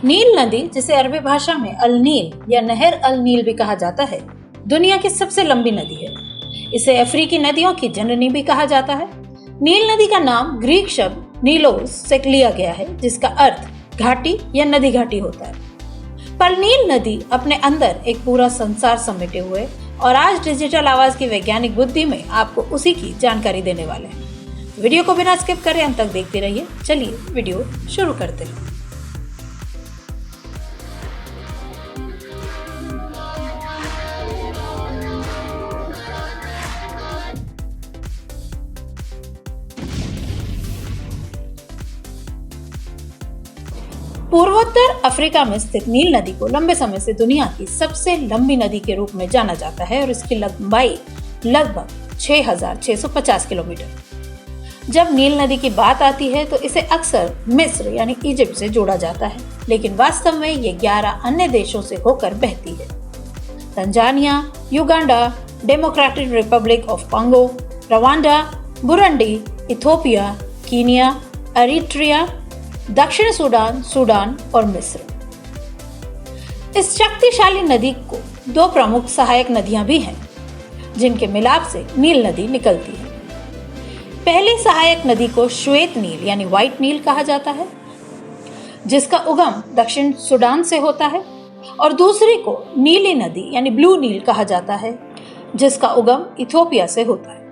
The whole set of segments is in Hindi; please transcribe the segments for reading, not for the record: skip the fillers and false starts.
नील नदी, जिसे अरबी भाषा में अल नील या नहर अल नील भी कहा जाता है, दुनिया की सबसे लंबी नदी है। इसे अफ्रीकी नदियों की जननी भी कहा जाता है। नील नदी का नाम ग्रीक शब्द नीलोस से लिया गया है, जिसका अर्थ घाटी या नदी घाटी होता है। पर नील नदी अपने अंदर एक पूरा संसार समेटे हुए और आज डिजिटल आवाज की वैज्ञानिक बुद्धि में आपको उसी की जानकारी देने वाले हैं। वीडियो को बिना स्किप करे अंत तक देखते रहिए। चलिए वीडियो शुरू करते हैं। पूर्वोत्तर अफ्रीका में स्थित नील नदी को लंबे समय से दुनिया की सबसे लंबी नदी के रूप में जाना जाता है और इसकी लंबाई लगभग 6,650 किलोमीटर। जब नील नदी की बात आती है तो इसे अक्सर मिस्र यानी इजिप्ट से जोड़ा जाता है, लेकिन वास्तव में ये 11 अन्य देशों से होकर बहती है। Tanzania, Uganda, democratic Republic of Congo, Rwanda, Burundi, Ethiopia, Kenya, Eritrea, दक्षिण सूडान, सूडान और मिस्र। इस शक्तिशाली नदी को 2 प्रमुख सहायक नदियां भी हैं, जिनके मिलाप से नील नदी निकलती है। पहली सहायक नदी को श्वेत नील यानी व्हाइट नील कहा जाता है, जिसका उगम दक्षिण सूडान से होता है, और दूसरी को नीली नदी यानी ब्लू नील कहा जाता है, जिसका उगम इथियोपिया से होता है।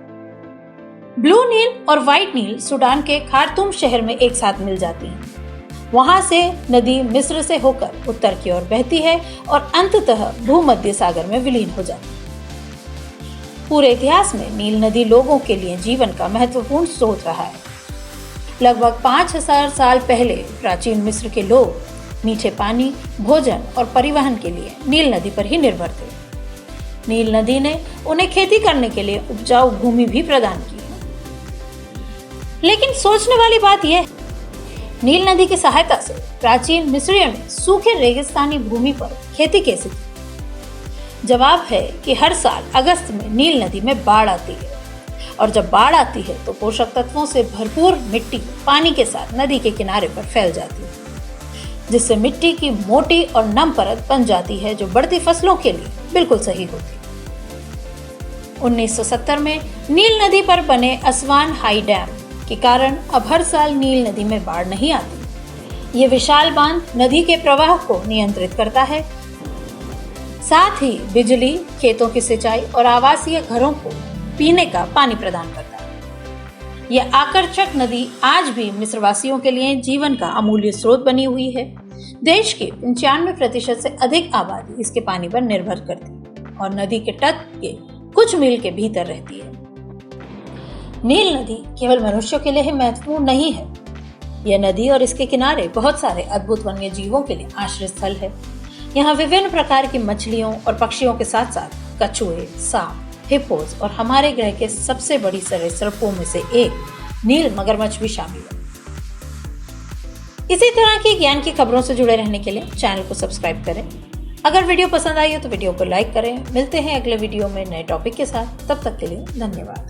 ब्लू नील और व्हाइट नील सूडान के खार्तूम शहर में एक साथ मिल जाती हैं। वहां से नदी मिस्र से होकर उत्तर की ओर बहती है और अंततः भूमध्य सागर में विलीन हो जाती है। पूरे इतिहास में नील नदी लोगों के लिए जीवन का महत्वपूर्ण स्रोत रहा है। लगभग 5000 साल पहले प्राचीन मिस्र के लोग मीठे पानी, भोजन और परिवहन के लिए नील नदी पर ही निर्भर थे। नील नदी ने उन्हें खेती करने के लिए उपजाऊ भूमि भी प्रदान की। लेकिन सोचने वाली बात यह है, नील नदी की सहायता से प्राचीन मिस्रियों ने सूखे रेगिस्तानी भूमि पर खेती कैसे की? जवाब है कि हर साल अगस्त में नील नदी में बाढ़ आती है, और जब बाढ़ आती है तो पोषक तत्वों से भरपूर मिट्टी पानी के साथ नदी के किनारे पर फैल जाती है, जिससे मिट्टी की मोटी और नम परत बन जाती है, जो बढ़ती फसलों के लिए बिल्कुल सही होती है। 1970 में नील नदी पर बने असवान हाई डैम के कारण अब हर साल नील नदी में बाढ़ नहीं आती। ये विशाल बांध नदी के प्रवाह को नियंत्रित करता है, साथ ही बिजली, खेतों की सिंचाई और आवासीय घरों को पीने का पानी प्रदान करता है। यह आकर्षक नदी आज भी मिस्रवासियों के लिए जीवन का अमूल्य स्रोत बनी हुई है। देश की 95% से अधिक आबादी इसके पानी पर निर्भर करती है और नदी के तट के कुछ मील के भीतर रहती है। नील नदी केवल मनुष्यों के लिए ही महत्वपूर्ण नहीं है। यह नदी और इसके किनारे बहुत सारे अद्भुत वन्य जीवों के लिए आश्रय स्थल है। यहाँ विभिन्न प्रकार की मछलियों और पक्षियों के साथ साथ कछुए, सांप, हिप्पोज और हमारे ग्रह के सबसे बड़ी सरीसृपों में से एक नील मगरमच्छ भी शामिल है। इसी तरह की ज्ञान की खबरों से जुड़े रहने के लिए चैनल को सब्सक्राइब करें। अगर वीडियो पसंद आई हो तो वीडियो को लाइक करें। मिलते हैं अगले वीडियो में नए टॉपिक के साथ। तब तक के लिए धन्यवाद।